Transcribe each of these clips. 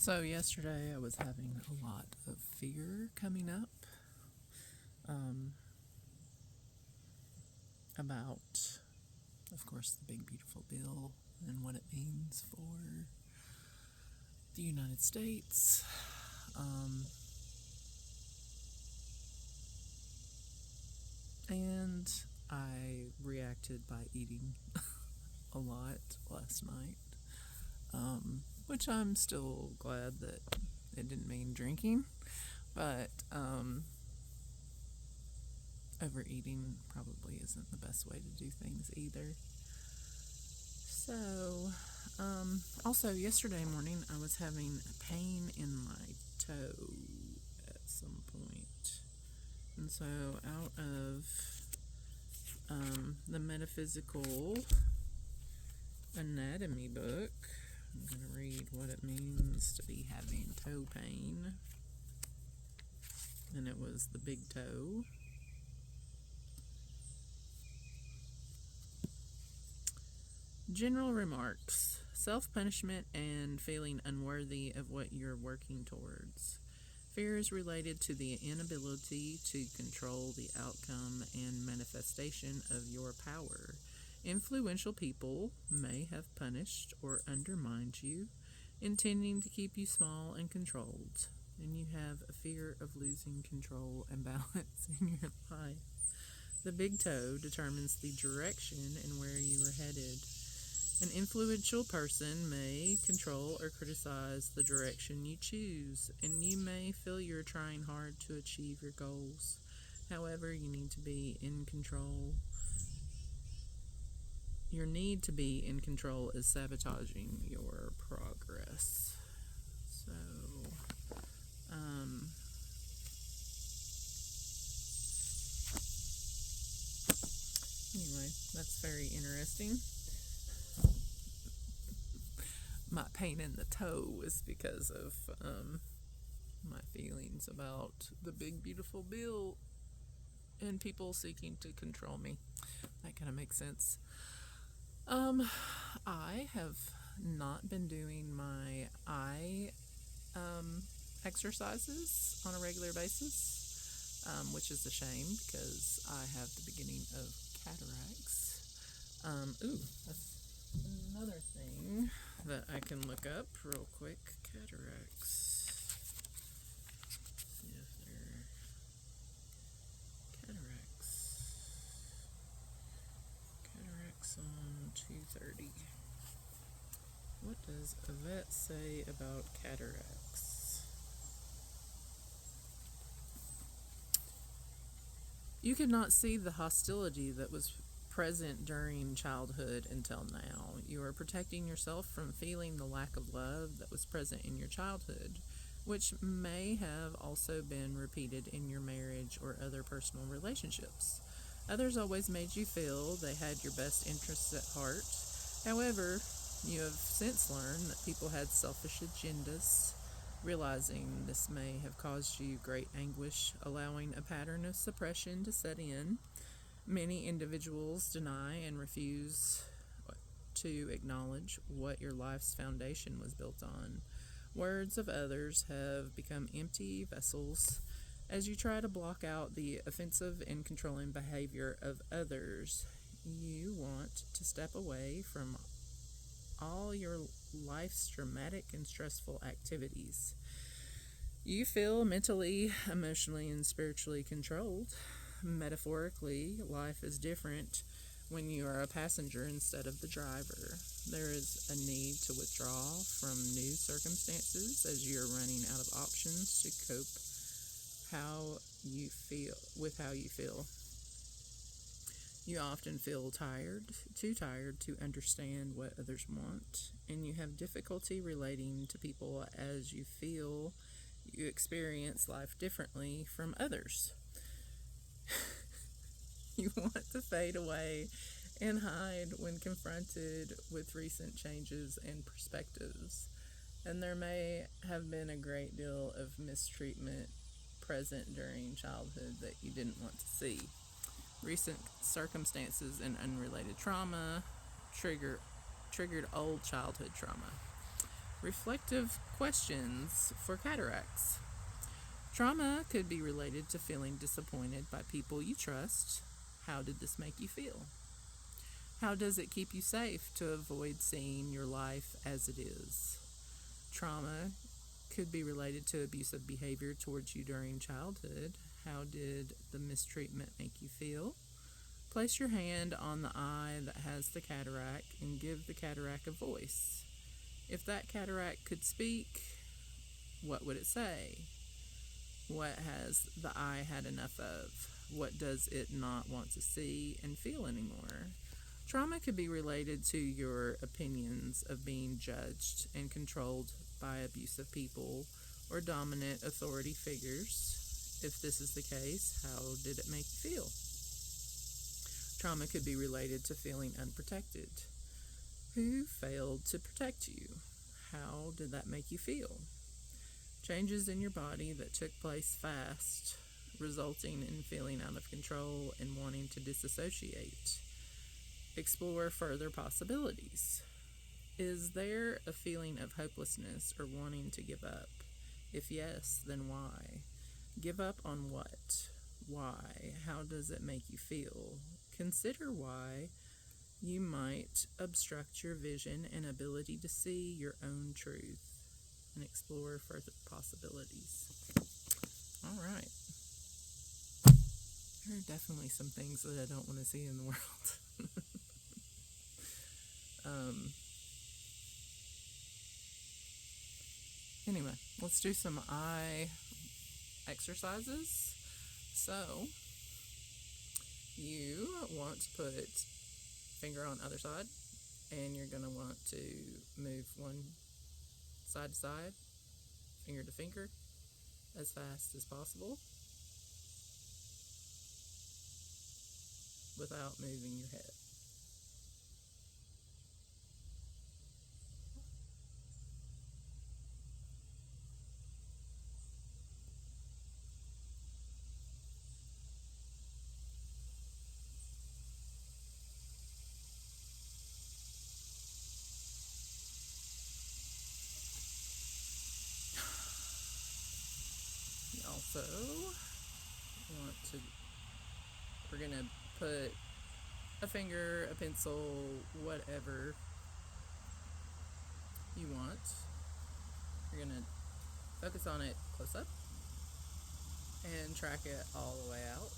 So yesterday I was having a lot of fear coming up about, of course, the big beautiful bill and what it means for the United States. And I reacted by eating a lot last night, which I'm still glad that it didn't mean drinking, but overeating probably isn't the best way to do things either. So, also yesterday morning I was having pain in my toe at some point. And so out of the Metaphysical Anatomy Book, I'm going to read what it means to be having toe pain. And it was the big toe. General remarks: self-punishment and feeling unworthy of what you're working towards. Fear is related to the inability to control the outcome and manifestation of your power. Influential people may have punished or undermined you, intending to keep you small and controlled, and you have a fear of losing control and balance in your life. The big toe determines the direction and where you are headed. An influential person may control or criticize the direction you choose, and you may feel you're trying hard to achieve your goals. However, you need to be in control. Your need to be in control is sabotaging your progress. So, anyway, that's very interesting. My pain in the toe is because of my feelings about the big beautiful bill and people seeking to control me. That kind of makes sense. I have not been doing my eye exercises on a regular basis, which is a shame because I have the beginning of cataracts. That's another thing that I can look up real quick. Cataracts. See if they're cataracts on 230. What does Evette say about cataracts? You could not see the hostility that was present during childhood until now. You are protecting yourself from feeling the lack of love that was present in your childhood, which may have also been repeated in your marriage or other personal relationships. Others always made you feel they had your best interests at heart. However, you have since learned that people had selfish agendas. Realizing this may have caused you great anguish, allowing a pattern of suppression to set in. Many individuals deny and refuse to acknowledge what your life's foundation was built on. Words of others have become empty vessels. As you try to block out the offensive and controlling behavior of others, you want to step away from all your life's dramatic and stressful activities. You feel mentally, emotionally, and spiritually controlled. Metaphorically, life is different when you are a passenger instead of the driver. There is a need to withdraw from new circumstances as you are running out of options to cope with how you feel. You often feel too tired to understand what others want, and you have difficulty relating to people as you feel you experience life differently from others. You want to fade away and hide when confronted with recent changes and perspectives, and there may have been a great deal of mistreatment present during childhood that you didn't want to see. Recent circumstances and unrelated trauma triggered old childhood trauma. Reflective questions for cataracts. Trauma could be related to feeling disappointed by people you trust. How did this make you feel? How does it keep you safe to avoid seeing your life as it is? Trauma could be related to abusive behavior towards you during childhood. How did the mistreatment make you feel? Place your hand on the eye that has the cataract and give the cataract a voice. If that cataract could speak, what would it say? What has the eye had enough of? What does it not want to see and feel anymore? Trauma could be related to your opinions of being judged and controlled by abusive people or dominant authority figures. If this is the case, how did it make you feel? Trauma could be related to feeling unprotected. Who failed to protect you? How did that make you feel? Changes in your body that took place fast, resulting in feeling out of control and wanting to disassociate. Explore further possibilities. Is there a feeling of hopelessness or wanting to give up? If yes, then why? Give up on what? Why? How does it make you feel? Consider why you might obstruct your vision and ability to see your own truth, and explore further possibilities. All right. There are definitely some things that I don't want to see in the world. Anyway, let's do some eye exercises. So, you want to put finger on other side, and you're going to want to move one side to side, finger to finger, as fast as possible without moving your head. You also want to, we're going to put a finger, a pencil, whatever you want. You're going to focus on it close up and track it all the way out.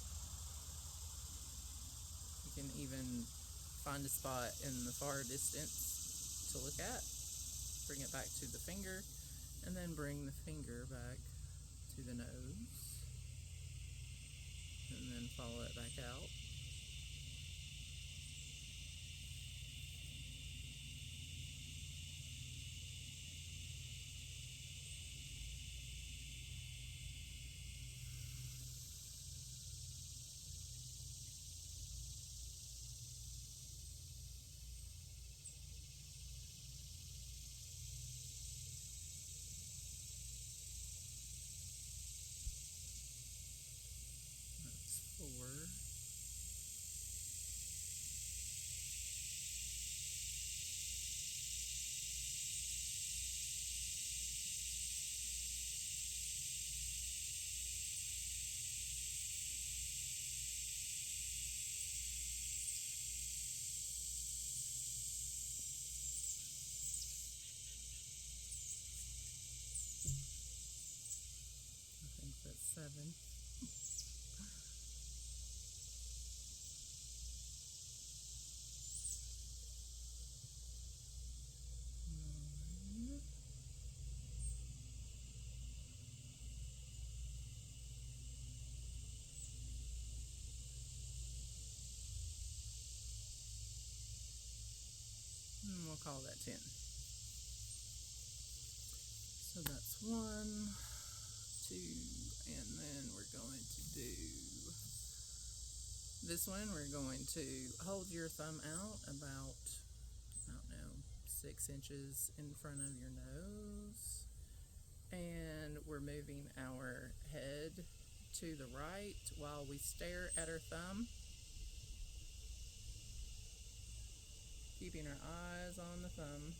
You can even find a spot in the far distance to look at. Bring it back to the finger, and then bring the finger back to the nose, and then follow it back out. That's 4. I think that's 7. And we'll call that 10. So that's 1, 2, and then we're going to do this one. We're going to hold your thumb out about, 6 inches in front of your nose, and we're moving our head to the right while we stare at our thumb, keeping our eyes on the thumb.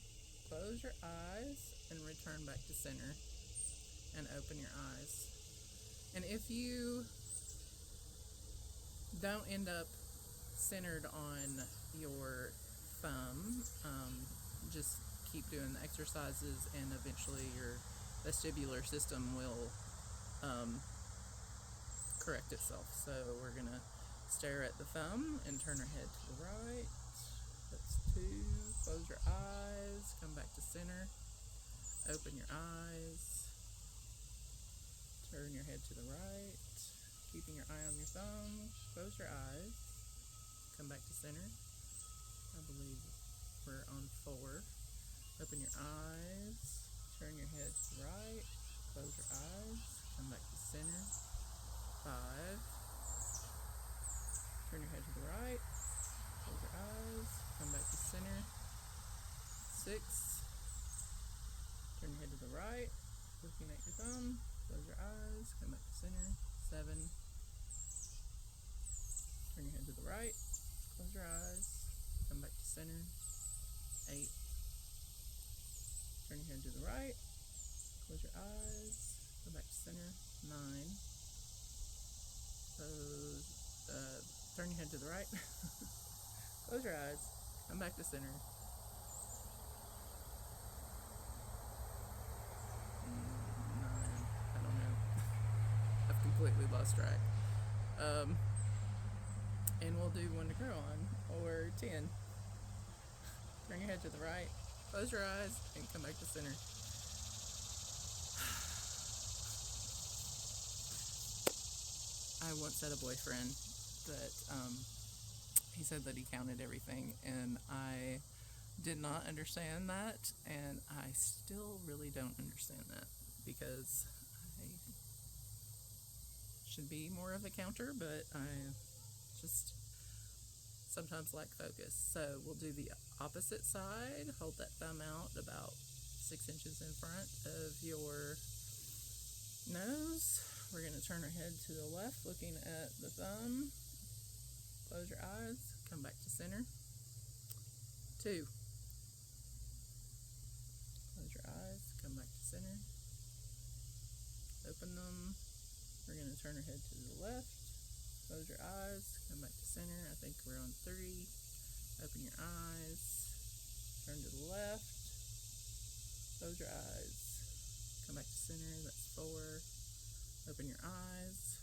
Close your eyes and return back to center and open your eyes. And if you don't end up centered on your thumb, just keep doing the exercises, and eventually your vestibular system will correct itself. So we're going to stare at the thumb and turn our head to the right. That's 2. Close your eyes. Come back to center. Open your eyes. Turn your head to the right. Keeping your eye on your thumb. Close your eyes. Come back to center. I believe we're on 4. Open your eyes. Turn your head to the right. Close your eyes. Come back to center. 5. Turn your head to the right. Close your eyes. Come back to center. 6. Turn your head to the right. Looking at your thumb. Close your eyes. Come back to center. 7. Turn your head to the right. Close your eyes. Come back to center. 8. Turn your head to the right. Close your eyes. Go back to center. 9. Turn your head to the right. Close your eyes. Come back to center. 9. I don't know. I've completely lost track. And we'll do 1 to grow on, or 10. Turn your head to the right. Close your eyes and come back to center. I once had a boyfriend that he said that he counted everything, and I did not understand that, and I still really don't understand that, because I should be more of a counter, but I just sometimes lack focus. So we'll do the opposite side. Hold that thumb out about 6 inches in front of your nose. We're going to turn our head to the left, looking at the thumb. Close your eyes. Come back to center. 2. Close your eyes. Come back to center. Open them. We're going to turn our head to the left. Close your eyes. Come back to center. I think we're on 3. Open your eyes. Turn to the left. Close your eyes. Come back to center. That's 4. Open your eyes.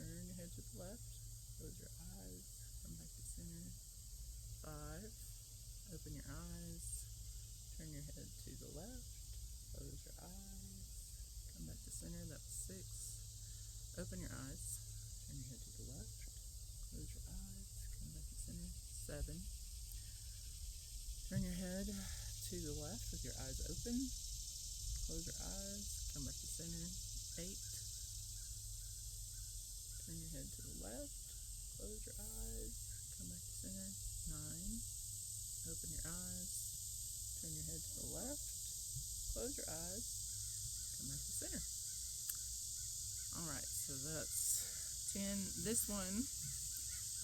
Turn your head to the left. Close your eyes. Come back to center. 5. Open your eyes. Turn your head to the left. Close your eyes. Come back to center. That's 6. Open your eyes. Turn your head to the left. Close your eyes. Come back to center. 7. Turn your head to the left with your eyes open. Close your eyes. Come back to center. 8. Turn your head to the left. Close your eyes. Come back to center. 9. Open your eyes. Turn your head to the left. Close your eyes. Come back to center. Alright, so that's 10. This one,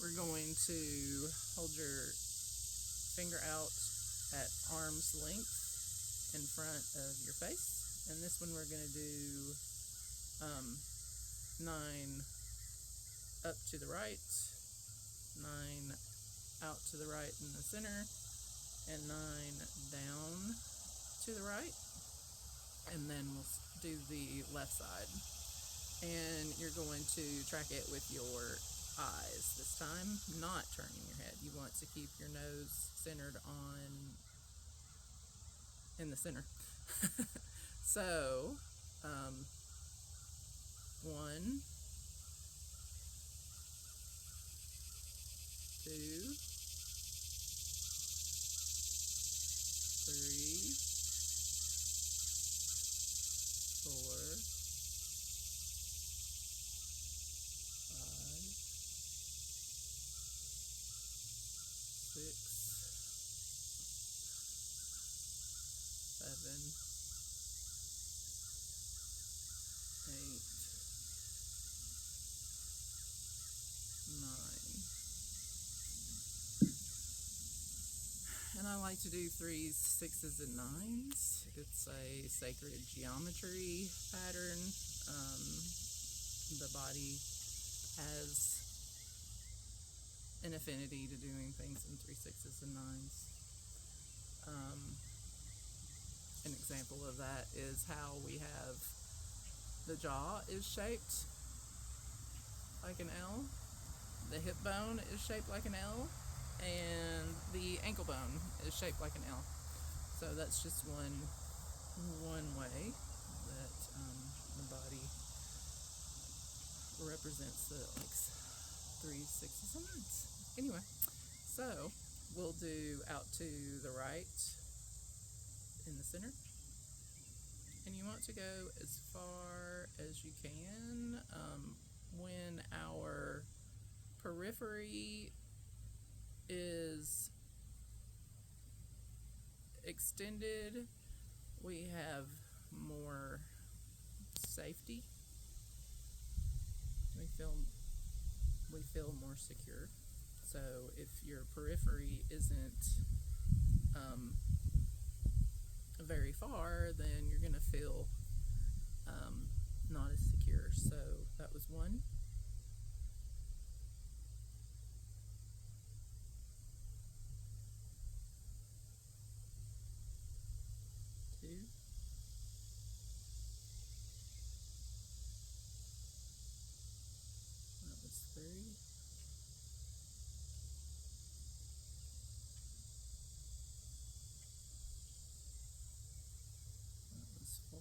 we're going to hold your finger out at arm's length in front of your face. And this one we're going to do 9 up to the right, 9 out to the right in the center, and 9 down to the right. And then we'll do the left side. And you're going to track it with your eyes this time, not turning your head. You want to keep your nose centered in the center. So, 1, 2, 3, 4, 5, 6, 7, 8, 9. And I like to do 3s, 6s, and 9s. It's a sacred geometry pattern. The body has an affinity to doing things in 3s, 6s, and 9s. An example of that is how we have the jaw is shaped like an L, the hip bone is shaped like an L, and the ankle bone is shaped like an L. So that's just one way that the body represents the 3s, 6s, and 9s. Anyway, so we'll do out to the right in the center, and you want to go as far as you can. When our periphery is extended, we have more safety. We feel more secure. So if your periphery isn't very far, then you're going to feel not as secure. So that was 1. 2. That was 3. That was 4.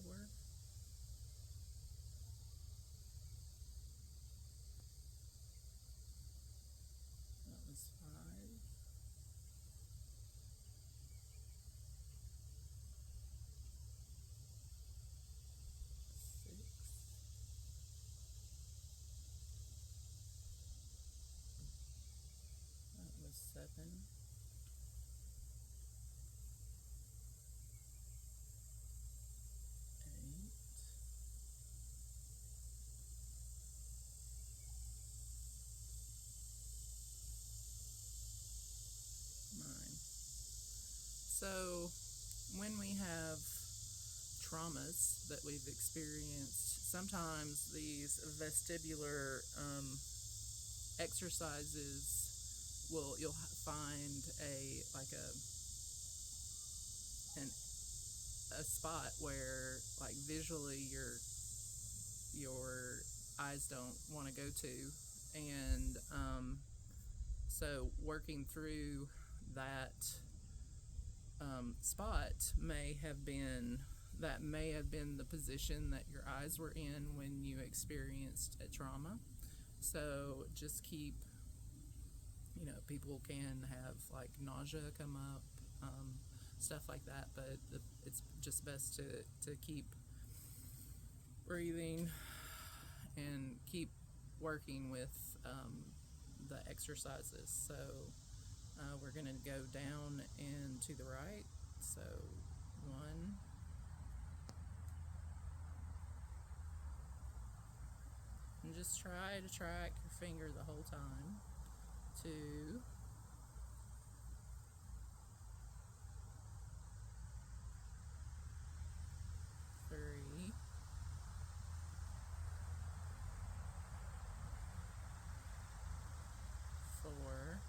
That was 5. 6. That was 7. 8. 9. So when we have traumas that we've experienced, sometimes these vestibular exercises you'll find a spot where like visually your eyes don't want to go to, and so working through that spot may have been the position that your eyes were in when you experienced a trauma. So just keep, people can have like nausea come up, stuff like that, but it's just best to keep breathing and keep working with the exercises. So we're going to go down and to the right. So 1. And just try to track your finger the whole time. 2. 3. 4.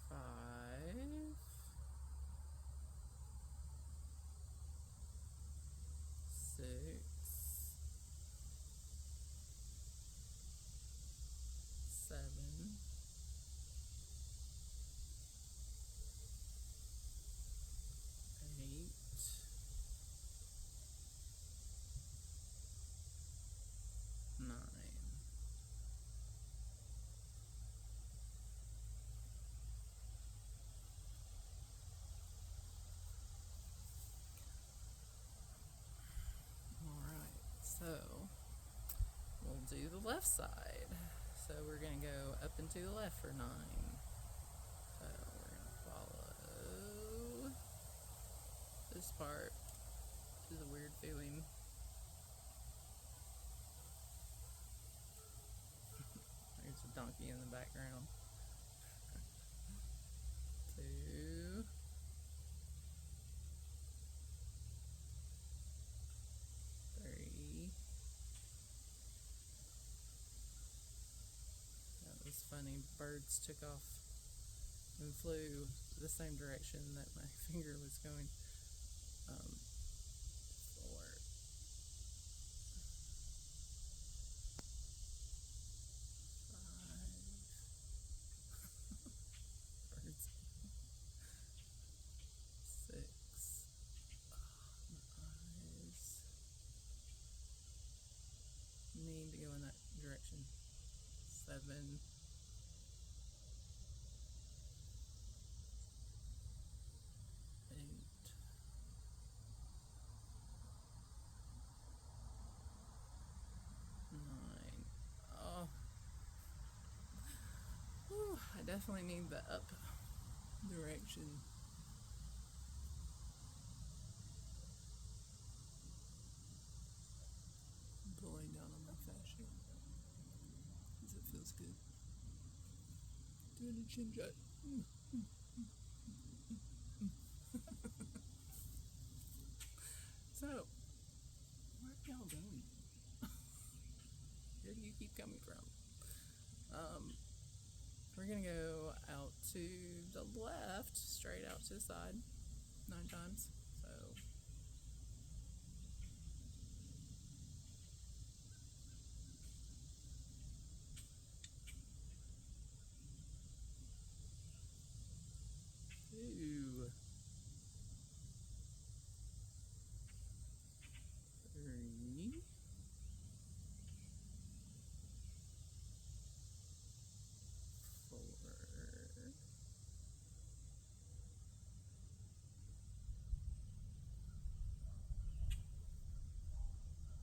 5. 6. 7. 8. 9. So we'll do the left side. So we're going to go up and to the left for 9. So we're going to follow this part. This is a weird feeling. There's a donkey in the background. 2, 3. That was funny. Birds took off and flew the same direction that my finger was going. 4. 5. Birds. 6. My eyes need to go in that direction. 7. 8. 9. Oh, whew, I definitely need the up direction. Pulling down on my fascia because it feels good. Doing a chin jut. So, where are y'all going? Where do you keep coming from? We're gonna go out to the left, straight out to the side, 9 times. So, 2, 3, 4, 5, 6,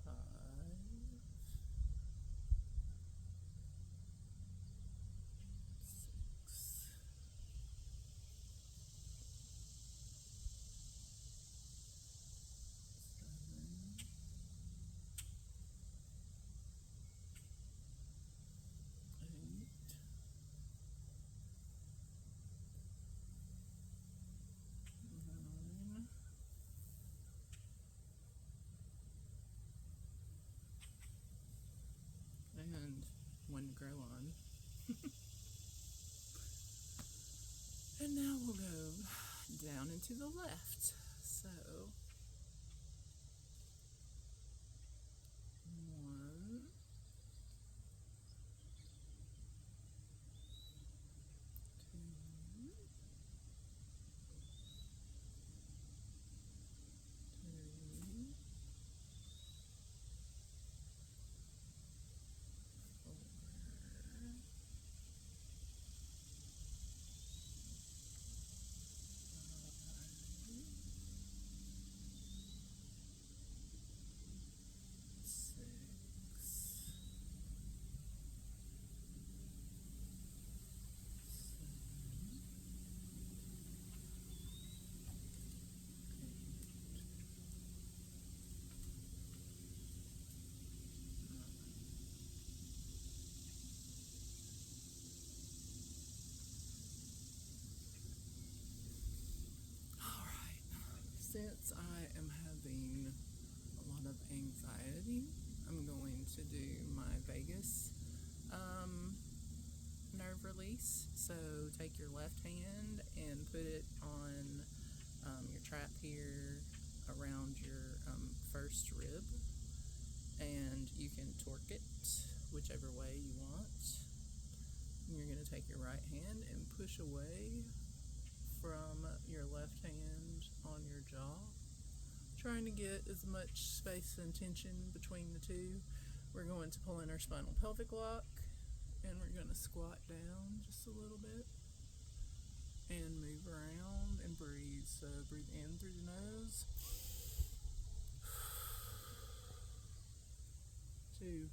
7, 8, 9, and 1 to grow on. And now we'll go down and to the left. So, 1, 2, 3, 4, since I am having a lot of anxiety, I'm going to do my vagus nerve release. So take your left hand and put it on your trap here around your first rib, and you can torque it whichever way you want. And you're going to take your right hand and push away from your left hand on your jaw, trying to get as much space and tension between the two. We're going to pull in our spinal pelvic lock, and we're going to squat down just a little bit and move around and breathe. So breathe in through the nose. 2,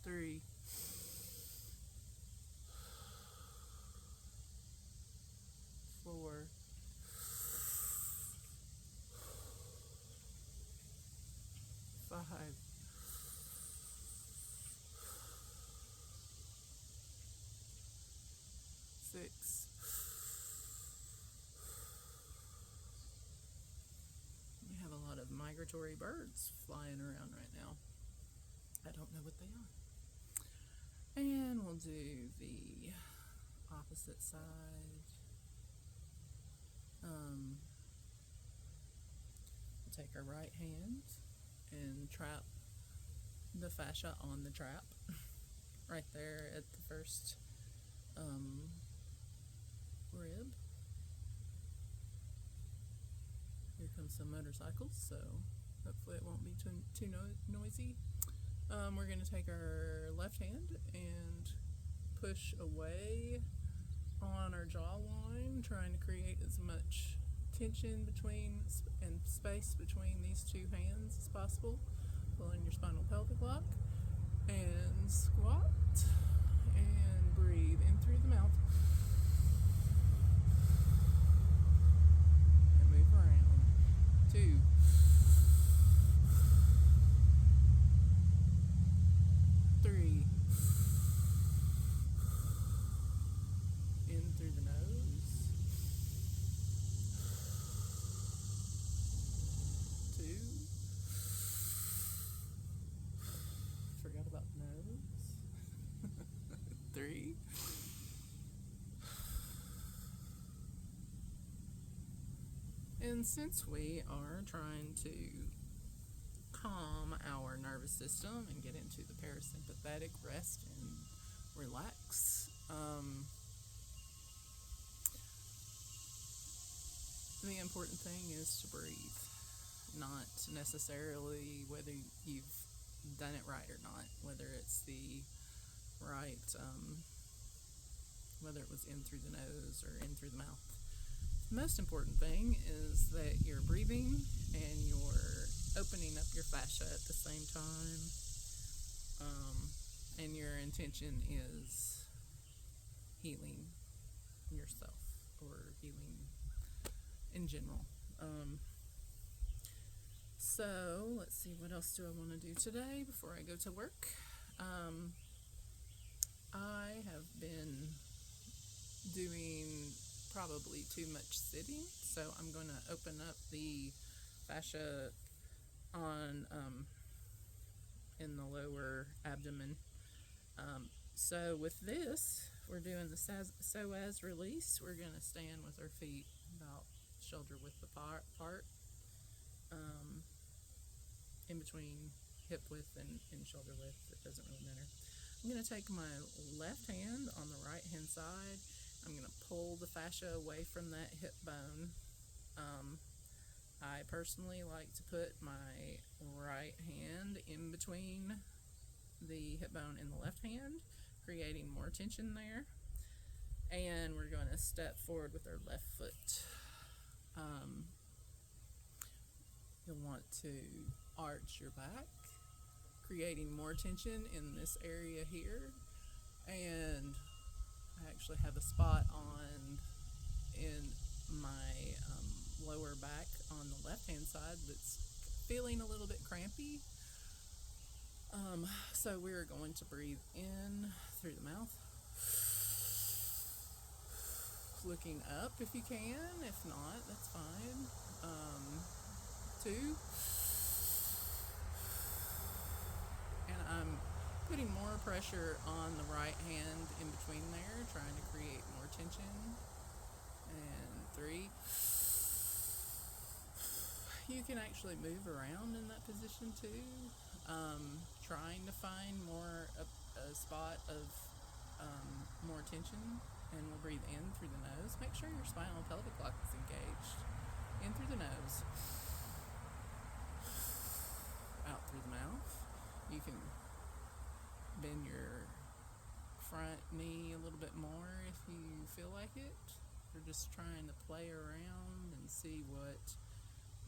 3, 4, 5, 6. We have a lot of migratory birds flying around right now. I don't know what they are. And we'll do the opposite side. We'll take our right hand and trap the fascia on the trap right there at the first rib. Here comes some motorcycles, so hopefully it won't be too noisy. We're going to take our left hand and push away on our jawline, trying to create as much tension between and space between these two hands as possible. Pulling your spinal pelvic lock and squat and breathe in through the mouth and move around. 2, 3, in through the nose. 2, forgot about the nose. 3, and since we are trying to calm our nervous system and get into the parasympathetic rest and relax, the important thing is to breathe, not necessarily whether you've done it right or not, whether it's the right, whether it was in through the nose or in through the mouth. The most important thing is that you're breathing and you're opening up your fascia at the same time, and your intention is healing yourself or healing in general. So let's see, what else do I want to do today before I go to work? I have been doing probably too much sitting, so I'm going to open up the fascia on in the lower abdomen. So with this, we're doing the psoas release. We're going to stand with our feet about shoulder width apart, in between hip width and shoulder width. It doesn't really matter. I'm going to take my left hand on the right hand side. I'm going to pull the fascia away from that hip bone. I personally like to put my right hand in between the hip bone and the left hand, creating more tension there. And we're going to step forward with our left foot. You'll want to arch your back, creating more tension in this area here. And I actually have a spot in my lower back on the left hand side that's feeling a little bit crampy. So we're going to breathe in through the mouth, looking up if you can. If not, that's fine. 2, and I'm putting more pressure on the right hand in between there, trying to create more tension. And 3. You can actually move around in that position too, trying to find a spot of more tension. And we'll breathe in through the nose. Make sure your spinal pelvic lock is engaged. In through the nose, out through the mouth. You can bend your front knee a little bit more if you feel like it. We're just trying to play around and see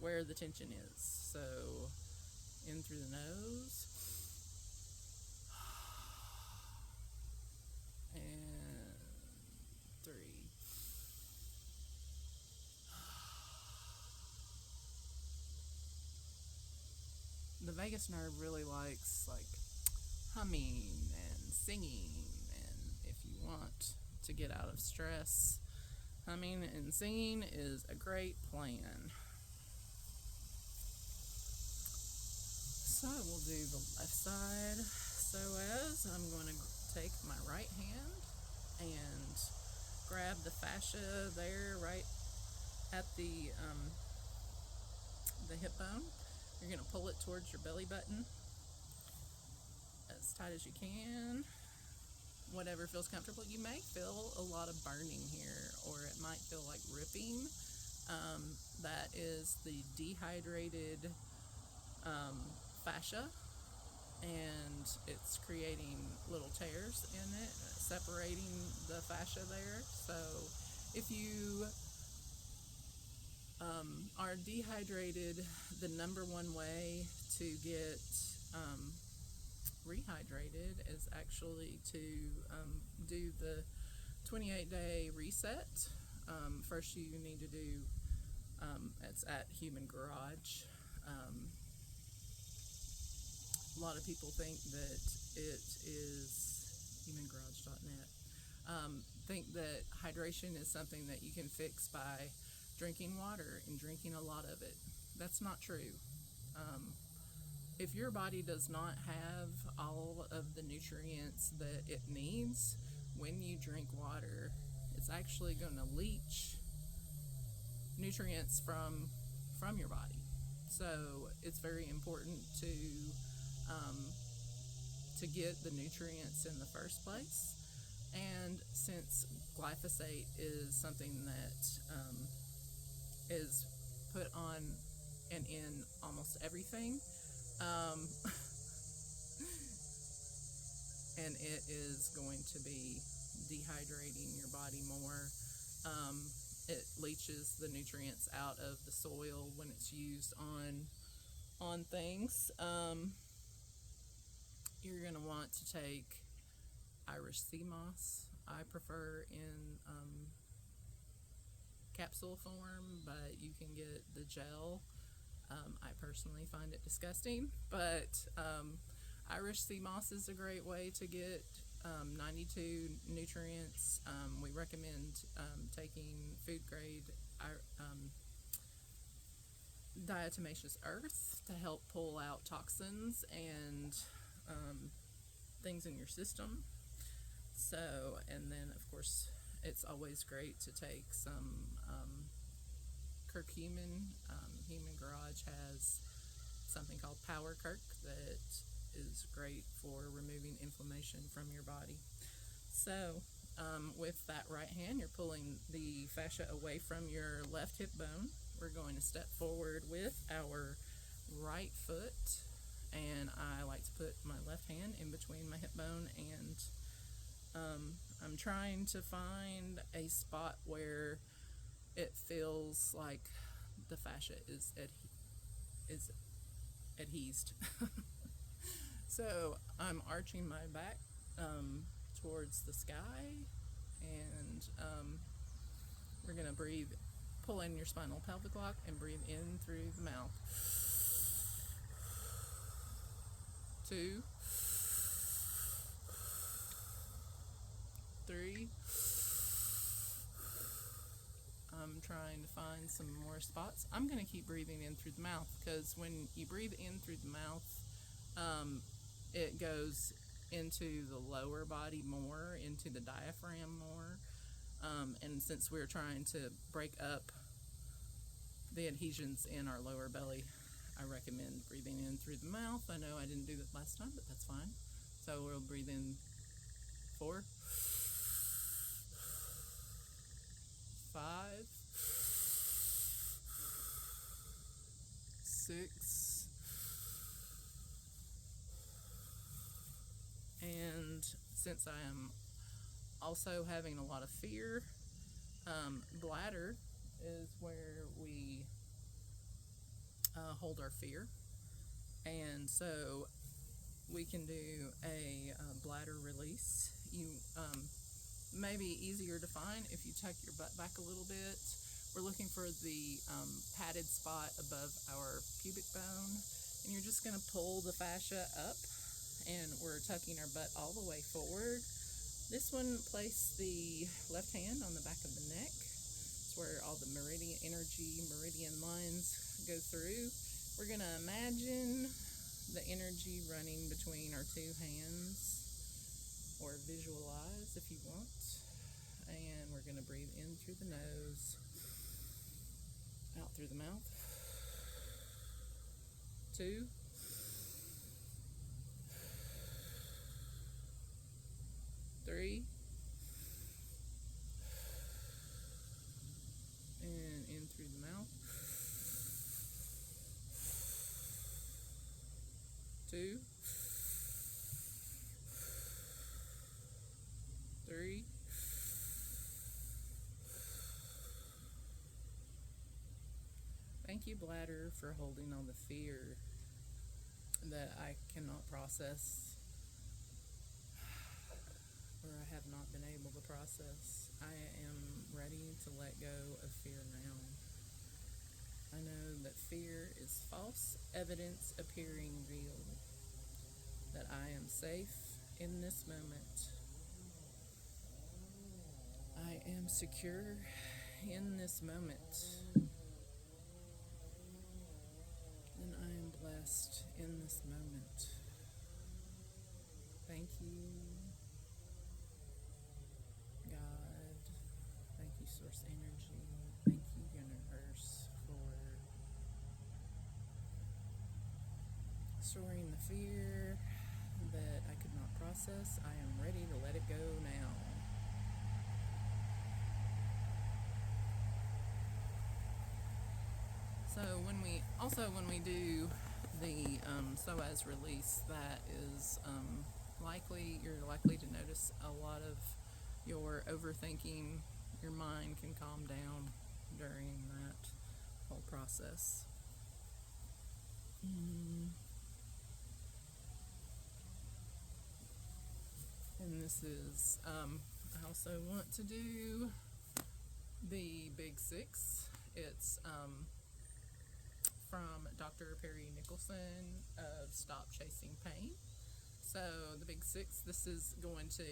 where the tension is. So in through the nose and 3. The vagus nerve really likes humming and singing, and if you want to get out of stress. Humming and singing is a great plan. So we'll do the left side psoas. I'm going to take my right hand and grab the fascia there right at the hip bone. You're going to pull it towards your belly button as tight as you can. Whatever feels comfortable. You may feel a lot of burning here, or it might feel like ripping. That is the dehydrated fascia, and it's creating little tears in it, separating the fascia there. So if you are dehydrated, the number one way to get rehydrated is actually to do the 28-day reset. First you need to do, it's at Human Garage. A lot of people think that it is humangarage.net. Think that hydration is something that you can fix by drinking water and drinking a lot of it. That's not true. If your body does not have all of the nutrients that it needs when you drink water, it's actually going to leach nutrients from your body. So it's very important to get the nutrients in the first place. And since glyphosate is something that is put on and in almost everything, and it is going to be dehydrating your body more. It leaches the nutrients out of the soil when it's used on things. You're going to want to take Irish sea moss. I prefer in capsule form, but you can get the gel. I personally find it disgusting, but Irish sea moss is a great way to get 92 nutrients. We recommend taking food grade diatomaceous earth to help pull out toxins and things in your system. So, and then of course it's always great to take some curcumin. Human Garage has something called Power Kirk that is great for removing inflammation from your body. So with that right hand, you're pulling the fascia away from your left hip bone. We're going to step forward with our right foot, and I like to put my left hand in between my hip bone, and I'm trying to find a spot where it feels like the fascia is adhesed. So I'm arching my back towards the sky, and we're going to breathe, pull in your spinal pelvic lock and breathe in through the mouth. 2, 3. I'm trying to find some more spots. I'm going to keep breathing in through the mouth, because when you breathe in through the mouth, it goes into the lower body more, into the diaphragm more. And since we're trying to break up the adhesions in our lower belly, I recommend breathing in through the mouth. I know I didn't do that last time, but that's fine. So we'll breathe in 4, 5, 6, and since I am also having a lot of fear, bladder is where we hold our fear, and so we can do a bladder release. You may be easier to find if you tuck your butt back a little bit. We're looking for the padded spot above our pubic bone, and you're just going to pull the fascia up, and we're tucking our butt all the way forward. This one, place the left hand on the back of the neck. It's where all the meridian lines go through. We're going to imagine the energy running between our two hands, or visualize if you want. And we're going to breathe in through the nose, out through the mouth. 2. 3. And in through the mouth. 2. 3. Thank you, bladder, for holding all the fear that I cannot process, or I have not been able to process. I am ready to let go of fear now. I know that fear is false evidence appearing real, that I am safe in this moment. I am secure in this moment. And I am blessed in this moment. Thank you, God. Thank you, Source Energy. Thank you, Universe, for storing the fear that I could not process. I am ready to let it go now. So when we do the psoas release, that is you're likely to notice a lot of your overthinking. Your mind can calm down during that whole process. And this is, I also want to do the Big Six. It's from Dr. Perry Nicholson of Stop Chasing Pain. So the Big Six, this is going to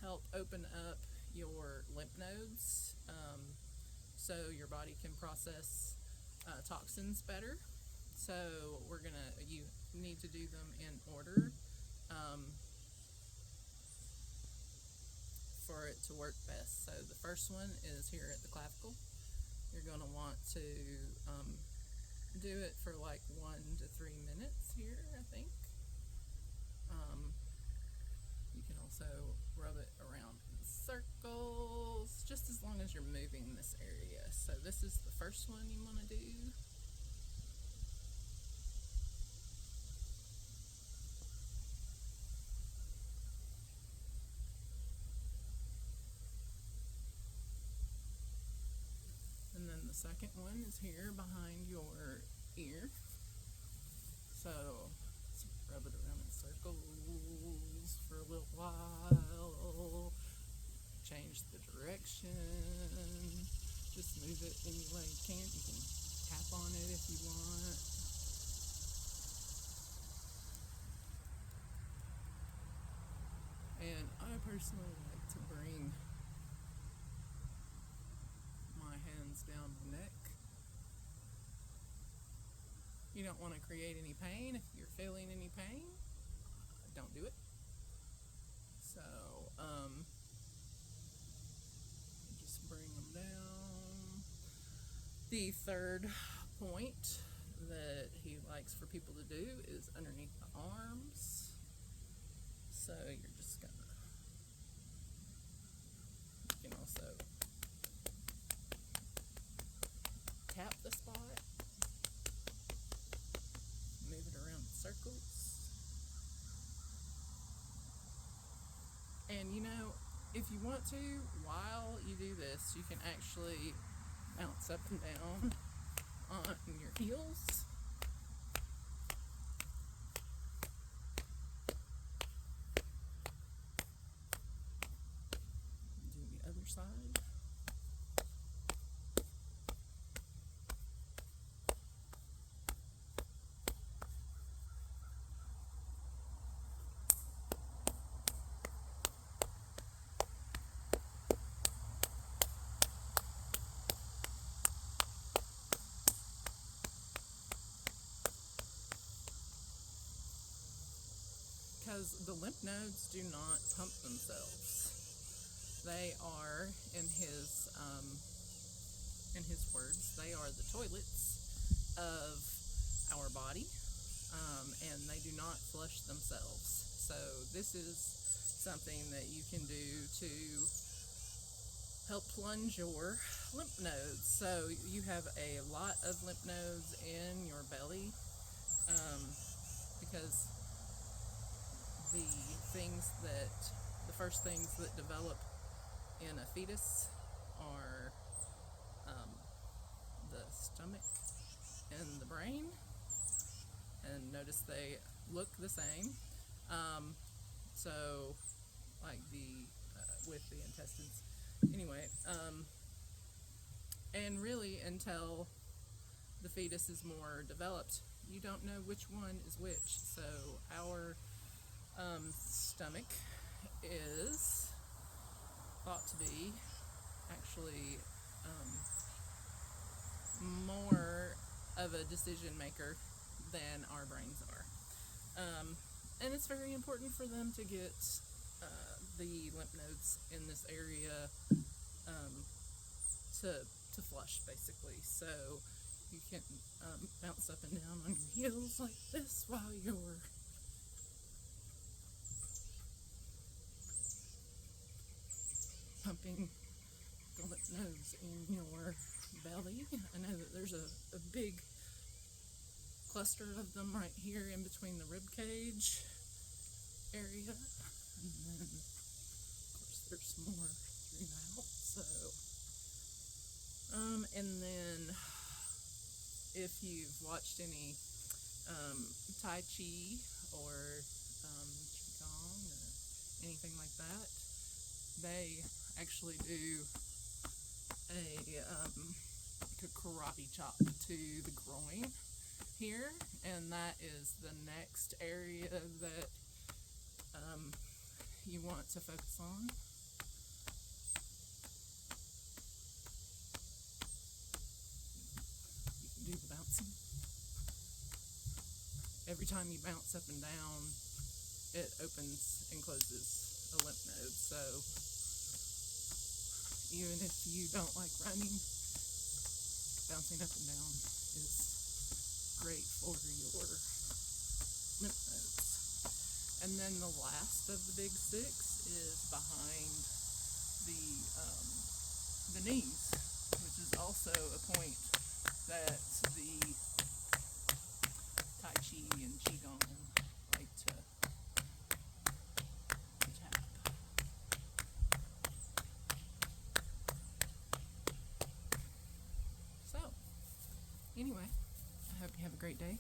help open up your lymph nodes so your body can process toxins better. So you need to do them in order for it to work best. So the first one is here at the clavicle. You're going to want to do it for like 1 to 3 minutes here, I think. You can also rub it around in circles, just as long as you're moving this area. So this is the first one you want to do. And then the second one is here behind your ear. So rub it around in circles for a little while. Change the direction. Just move it any way you can. You can tap on it if you want. And I personally like to bring my hands down my neck. You don't want to create any pain. If you're feeling any pain, don't do it. So, just bring them down. The third point that he likes for people to do is underneath the arms. So you're just gonna, you can also tap the spot, move it around in circles. And you know, if you want to, while you do this, you can actually bounce up and down on your heels. Do the other side. because the lymph nodes do not pump themselves. They are, in his words, they are the toilets of our body, and they do not flush themselves. So this is something that you can do to help plunge your lymph nodes. So you have a lot of lymph nodes in your belly, because the first things that develop in a fetus are the stomach and the brain, and notice they look the same. So, like with the intestines, anyway. And really, until the fetus is more developed, you don't know which one is which. So our stomach is thought to be actually more of a decision maker than our brains are. And it's very important for them to get the lymph nodes in this area to flush, basically. So you can bounce up and down on your heels like this while you're pumping the lymph nodes in your belly. I know that there's a big cluster of them right here in between the rib cage area, and then of course there's more throughout. So and then if you've watched any Tai Chi or Qigong or anything like that, they actually do like a karate chop to the groin here, and that is the next area that you want to focus on. You can do the bouncing. Every time you bounce up and down, it opens and closes a lymph node. So even if you don't like running, bouncing up and down is great for your lymph nodes. And then the last of the big six is behind the knees, which is also a point that the Tai Chi and Qigong like to tap. So, anyway, I hope you have a great day.